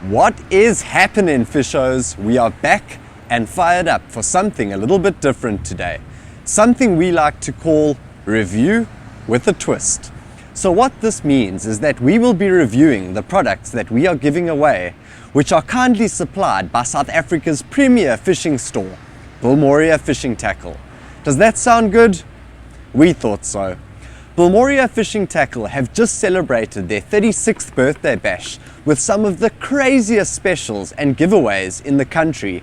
What is happening, fishers? We are back and fired up for something a little bit different today. Something we like to call review with a twist. So what this means is that we will be reviewing the products that we are giving away, which are kindly supplied by South Africa's premier fishing store, Bilimoria Fishing Tackle. Does that sound good? We thought so. Bilimoria Fishing Tackle have just celebrated their 36th birthday bash with some of the craziest specials and giveaways in the country.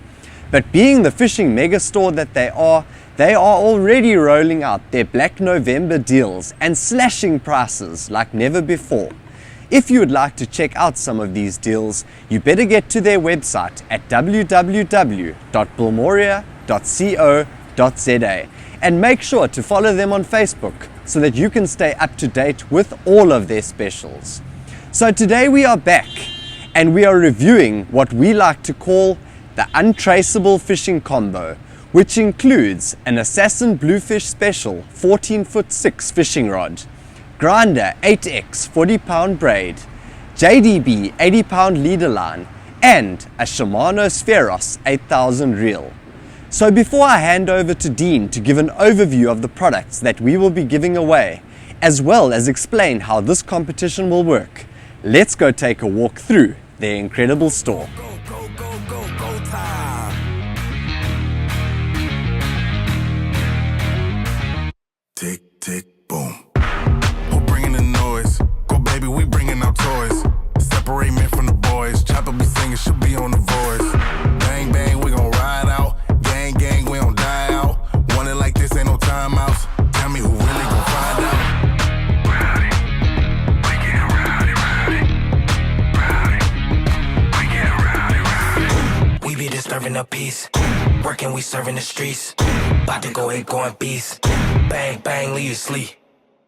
But being the fishing megastore that they are already rolling out their Black November deals and slashing prices like never before. If you would like to check out some of these deals, you better get to their website at www.bilimoria.co.za and make sure to follow them on Facebook so that you can stay up to date with all of their specials. So today we are back and we are reviewing what we like to call the untraceable fishing combo, which includes an Assassin Bluefish Special 14'6" fishing rod, Grinder 8X 40-pound braid, JDB 80-pound leader line, and a Shimano Spheros 8000 reel. So before I hand over to Dean to give an overview of the products that we will be giving away, as well as explain how this competition will work, let's go take a walk through their incredible store. Go time. Tick, tick, boom. Who bringing the noise? Go baby, we bringing our toys. Separate men from the boys. Chopper be singing, she'll be on the voice. Bang, bang, we gon' ride out. Gang, gang, we don't die out. Want it like this, ain't no timeouts. Tell me who really gon' find out. Rowdy, we get rowdy, rowdy. Rowdy, we get rowdy, rowdy. We be disturbing the peace. Working, we serving the streets. About to go ape, going beast. Bang, bang, leave you sleep.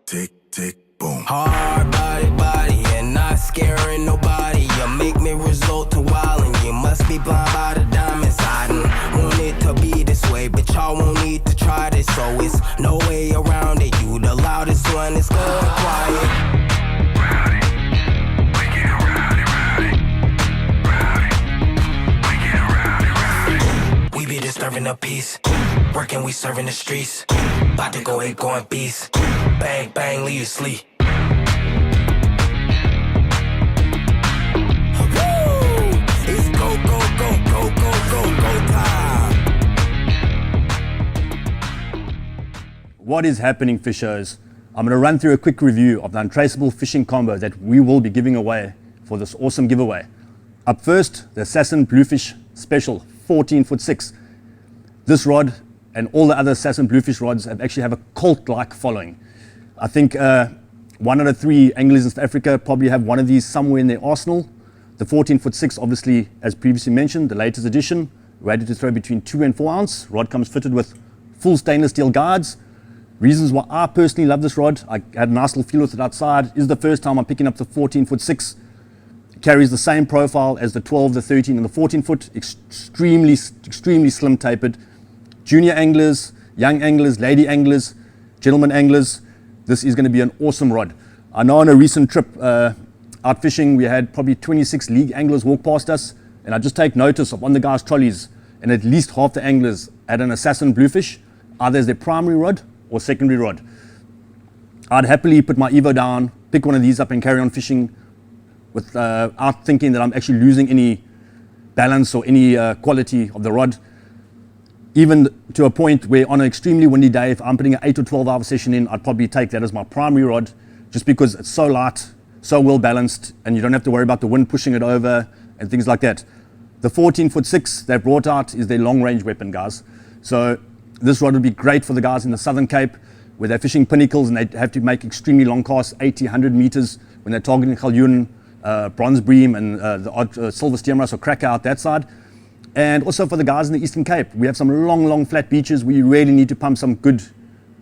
Tick, tick, boom. Hard body, and not scaring nobody. You make me resort to wildin'. You must be blind by the diamonds. I didn't want it to be this way, but y'all won't need to try this, so it's no way around it. You the loudest one, it's going quiet. Rowdy, we get rowdy, rowdy. Rowdy, we get rowdy, rowdy. We be disturbing the peace. Working, we serving the streets. About to go ape, going beast. Bang, bang, leave you sleep. It's go time. What is happening, fishers? I'm going to run through a quick review of the untraceable fishing combo that we will be giving away for this awesome giveaway. Up first, the Assassin Bluefish Special 14'6". This rod and all the other Assassin Bluefish rods actually have a cult-like following. I think 1 out of 3 anglers in South Africa probably have one of these somewhere in their arsenal. The 14'6", obviously, as previously mentioned, the latest edition, rated to throw between 2 and 4 ounce. Rod comes fitted with full stainless steel guides. Reasons why I personally love this rod, I had a nice little feel with it outside. This is the first time I'm picking up the 14'6". It carries the same profile as the 12, the 13, and the 14-foot, extremely slim tapered. Junior anglers, young anglers, lady anglers, gentlemen anglers, this is going to be an awesome rod. I know on a recent trip out fishing, we had probably 26 league anglers walk past us, and I just take notice of on the guys' trolleys, and at least half the anglers had an Assassin Bluefish, either as their primary rod or secondary rod. I'd happily put my Evo down, pick one of these up and carry on fishing without thinking that I'm actually losing any balance or any quality of the rod. Even to a point where on an extremely windy day, if I'm putting an 8 or 12 hour session in, I'd probably take that as my primary rod, just because it's so light, so well balanced, and you don't have to worry about the wind pushing it over and things like that. The 14'6" they brought out is their long range weapon, guys. So this rod would be great for the guys in the Southern Cape where they're fishing pinnacles and they have to make extremely long casts, 80, 100 meters, when they're targeting Galjoen, bronze bream, and the odd silver steamross or cracker out that side. And also for the guys in the Eastern Cape, we have some long flat beaches where you really need to pump some good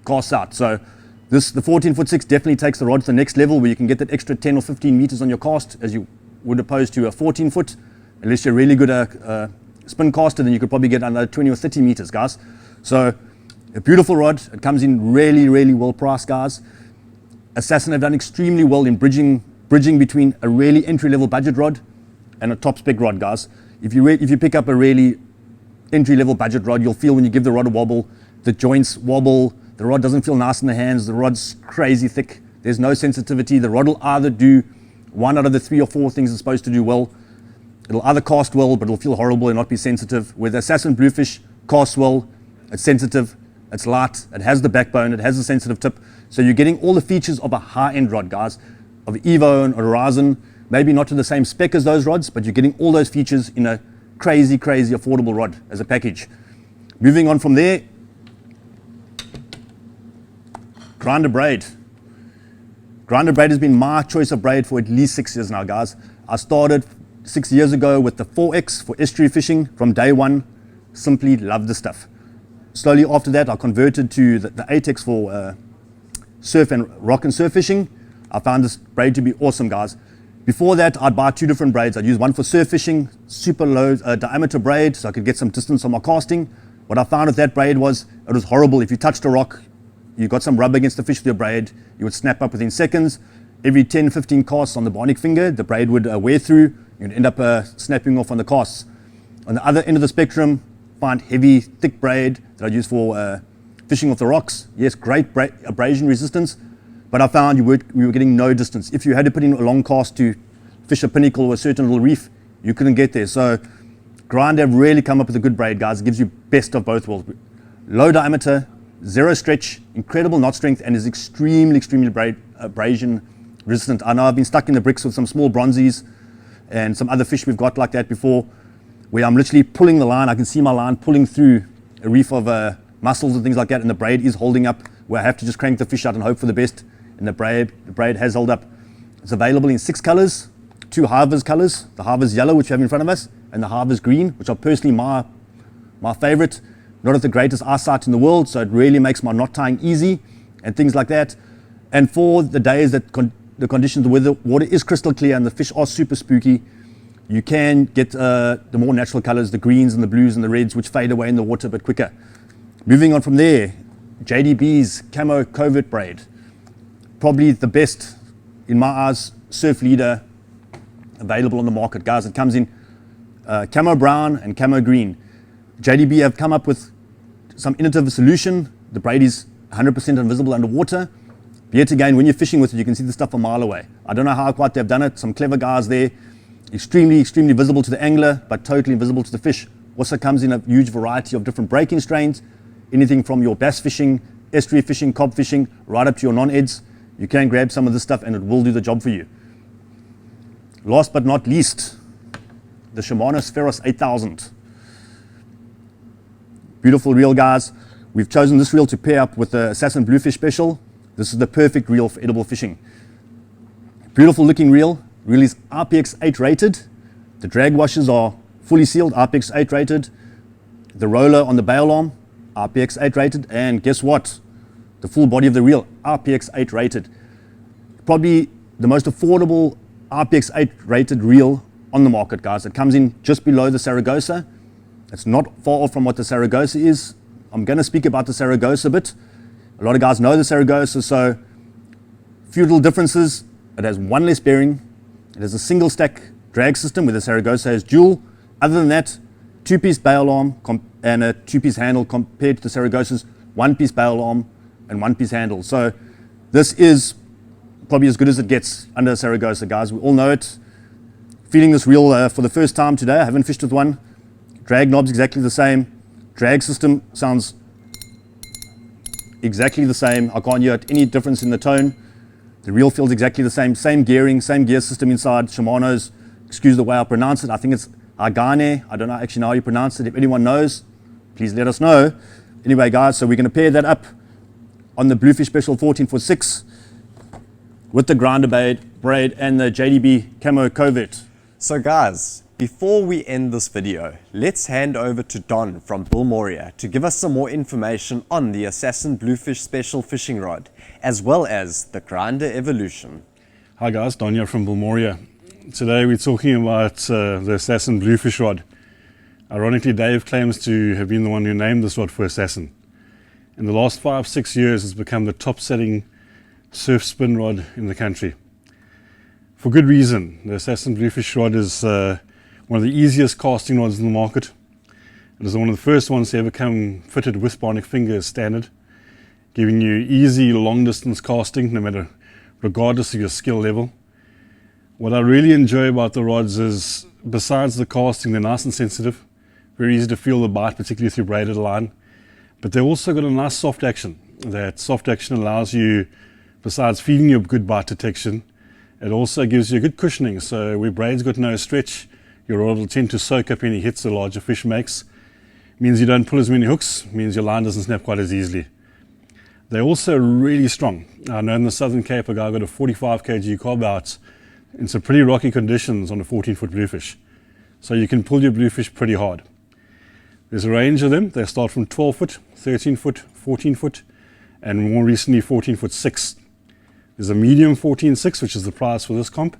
casts out. So the 14'6" definitely takes the rod to the next level, where you can get that extra 10 or 15 meters on your cast as you would opposed to a 14-foot. Unless you're really good at spin caster, then you could probably get another 20 or 30 meters, guys. So a beautiful rod. It comes in really well priced, guys. Assassin have done extremely well in bridging between a really entry-level budget rod and a top spec rod, guys. If you pick up a really entry-level budget rod, you'll feel when you give the rod a wobble, the joints wobble, the rod doesn't feel nice in the hands, the rod's crazy thick, there's no sensitivity. The rod will either do one out of the 3 or 4 things it's supposed to do well. It'll either cast well, but it'll feel horrible and not be sensitive. With Assassin Bluefish, casts well, it's sensitive, it's light, it has the backbone, it has a sensitive tip. So you're getting all the features of a high-end rod, guys, of Evo and Horizon. Maybe not to the same spec as those rods, but you're getting all those features in a crazy, crazy affordable rod as a package. Moving on from there, Grinder braid. Grinder braid has been my choice of braid for at least 6 years now, guys. I started 6 years ago with the 4X for estuary fishing from day one. Simply loved the stuff. Slowly after that, I converted to the 8X for surf and rock and surf fishing. I found this braid to be awesome, guys. Before that, I'd buy 2 different braids. I'd use one for surf fishing, super low diameter braid, so I could get some distance on my casting. What I found with that braid was, it was horrible. If you touched a rock, you got some rub against the fish with your braid, you would snap up within seconds. Every 10, 15 casts on the bionic finger, the braid would wear through. You'd end up snapping off on the casts. On the other end of the spectrum, find heavy, thick braid that I use for fishing off the rocks. Yes, great abrasion resistance, but I found we were getting no distance. If you had to put in a long cast to fish a pinnacle or a certain little reef, you couldn't get there. So Grinder have really come up with a good braid, guys. It gives you best of both worlds. Low diameter, zero stretch, incredible knot strength, and is extremely, extremely abrasion resistant. I know I've been stuck in the bricks with some small bronzies and some other fish we've got like that before, where I'm literally pulling the line. I can see my line pulling through a reef of mussels and things like that, and the braid is holding up, where I have to just crank the fish out and hope for the best, and the braid has held up. It's available in 6 colors, 2 Harvest colors, the Harvest yellow, which we have in front of us, and the Harvest green, which are personally my favorite. Not at the greatest eyesight in the world, so it really makes my knot tying easy and things like that. And for the days that the conditions where the water is crystal clear and the fish are super spooky, you can get the more natural colors, the greens and the blues and the reds, which fade away in the water a bit quicker. Moving on from there, JDB's camo covert braid. Probably the best, in my eyes, surf leader available on the market. Guys, it comes in camo brown and camo green. JDB have come up with some innovative solution. The braid is 100% invisible underwater. Yet again, when you're fishing with it, you can see the stuff a mile away. I don't know how quite they've done it. Some clever guys there. Extremely, extremely visible to the angler, but totally invisible to the fish. Also comes in a huge variety of different breaking strains. Anything from your bass fishing, estuary fishing, cob fishing, right up to your non-eds. You can grab some of this stuff and it will do the job for you. Last but not least, the Shimano Spheros 8000. Beautiful reel, guys. We've chosen this reel to pair up with the Assassin Bluefish Special. This is the perfect reel for edible fishing. Beautiful looking reel. Reel is RPX 8 rated. The drag washers are fully sealed, RPX 8 rated. The roller on the bail arm, RPX 8 rated. And guess what? The full body of the reel, RPX 8 rated. Probably the most affordable RPX 8 rated reel on the market, guys. It comes in just below the Saragossa. It's not far off from what the Saragossa is. I'm going to speak about the Saragossa a bit. A lot of guys know the Saragossa, so a few little differences. It has one less bearing. It has a single stack drag system where the Saragossa has dual. Other than that, 2-piece bail arm and a 2-piece handle compared to the Saragossa's 1-piece bail arm and 1-piece handle. So this is probably as good as it gets under a Saragossa, guys. We all know it. Feeling this reel for the first time today. I haven't fished with one. Drag knob's exactly the same. Drag system sounds exactly the same. I can't hear any difference in the tone. The reel feels exactly the same. Same gearing, same gear system inside. Shimano's, excuse the way I pronounce it, I think it's Agane. I don't know actually know how you pronounce it. If anyone knows, please let us know. Anyway, guys, so we're going to pair that up on the Bluefish Special 14-4-6 with the Grinder braid and the JDB camo covert. So guys, before we end this video, let's hand over to Don from Bilimoria to give us some more information on the Assassin Bluefish Special fishing rod, as well as the Grinder evolution. Hi guys, Don here from Bilimoria. Today we're talking about the Assassin Bluefish rod. Ironically, Dave claims to have been the one who named this rod for Assassin. In the last 5-6 years, it's become the top-selling surf spin rod in the country. For good reason. The Assassin Bluefish rod is one of the easiest casting rods in the market. It is one of the first ones to ever come fitted with bionic finger as standard, giving you easy long distance casting no matter, regardless of your skill level. What I really enjoy about the rods is, besides the casting, they're nice and sensitive, very easy to feel the bite, particularly through braided line, but they've also got a nice soft action. That soft action allows you, besides feeding you a good bite detection, it also gives you a good cushioning. So where braid's got no stretch, your rod will tend to soak up any hits the larger fish makes. Means you don't pull as many hooks, means your line doesn't snap quite as easily. They're also really strong. I know in the Southern Cape a guy got a 45 kg cob out in some pretty rocky conditions on a 14-foot bluefish. So you can pull your bluefish pretty hard. There's a range of them. They start from 12 foot, 13 foot, 14 foot, and more recently 14 foot 6. There's a medium 14.6, which is the price for this comp.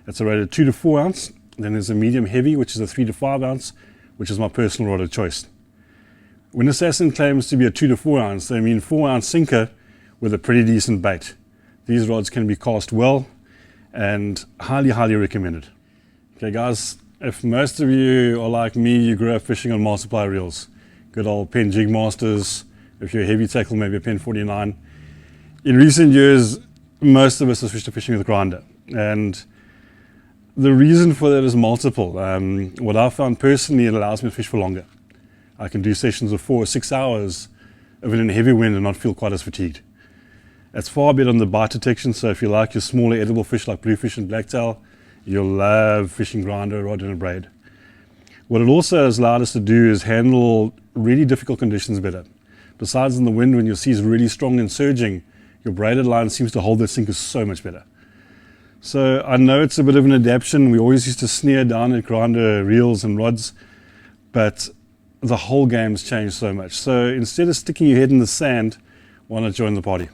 That's a rated 2 to 4 ounce. Then there's a medium heavy, which is a 3 to 5 ounce, which is my personal rod of choice. When Assassin claims to be a 2 to 4 ounce, they mean 4 ounce sinker with a pretty decent bait. These rods can be cast well and highly, highly recommended. Okay guys, if most of you are like me, you grew up fishing on multiplier reels, good old Pen Jig Masters, if you're a heavy tackle, maybe a Pen 49. In recent years, most of us have switched to fishing with a grinder. And the reason for that is multiple. What I've found personally, it allows me to fish for longer. I can do sessions of 4 or 6 hours, even in a heavy wind, and not feel quite as fatigued. It's far better on the bite detection, so if you like your smaller edible fish like bluefish and blacktail, you'll love fishing grinder, rod and a braid. What it also has allowed us to do is handle really difficult conditions better. Besides in the wind, when your sea is really strong and surging, your braided line seems to hold that sinker so much better. So I know it's a bit of an adaptation. We always used to sneer down at grinder reels and rods, but the whole game's changed so much. So instead of sticking your head in the sand, why not join the party?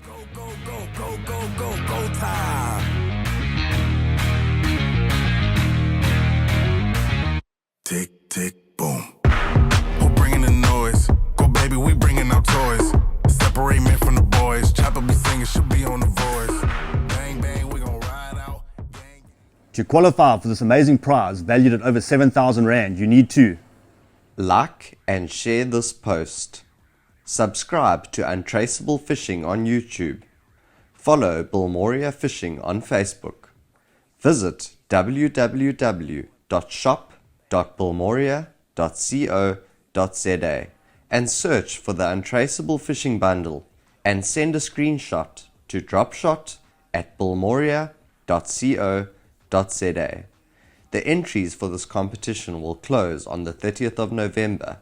Go, go, go, go, go, go, go time. Tick, tick, boom. Who bringing the noise? Go baby, we bringing our toys. Separate men from the boys. Chopper be singing, she'll be on the voice. Bang, bang, we gon' ride out. Gang. To qualify for this amazing prize valued at over 7,000 Rand, you need to Like and share this post. Subscribe to Untraceable Fishing on YouTube. Follow Bilimoria Fishing on Facebook. Visit www.shop.bilimoria.co.za and search for the Untraceable Fishing Bundle and send a screenshot to dropshot@bilimoria.co.za. The entries for this competition will close on the 30th of November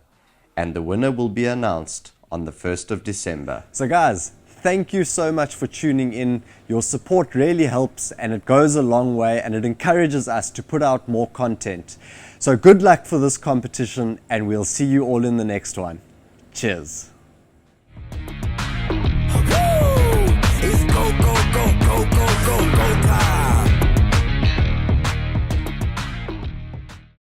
and the winner will be announced on the 1st of December. So guys, thank you so much for tuning in. Your support really helps and it goes a long way and it encourages us to put out more content. So good luck for this competition and we'll see you all in the next one. Cheers.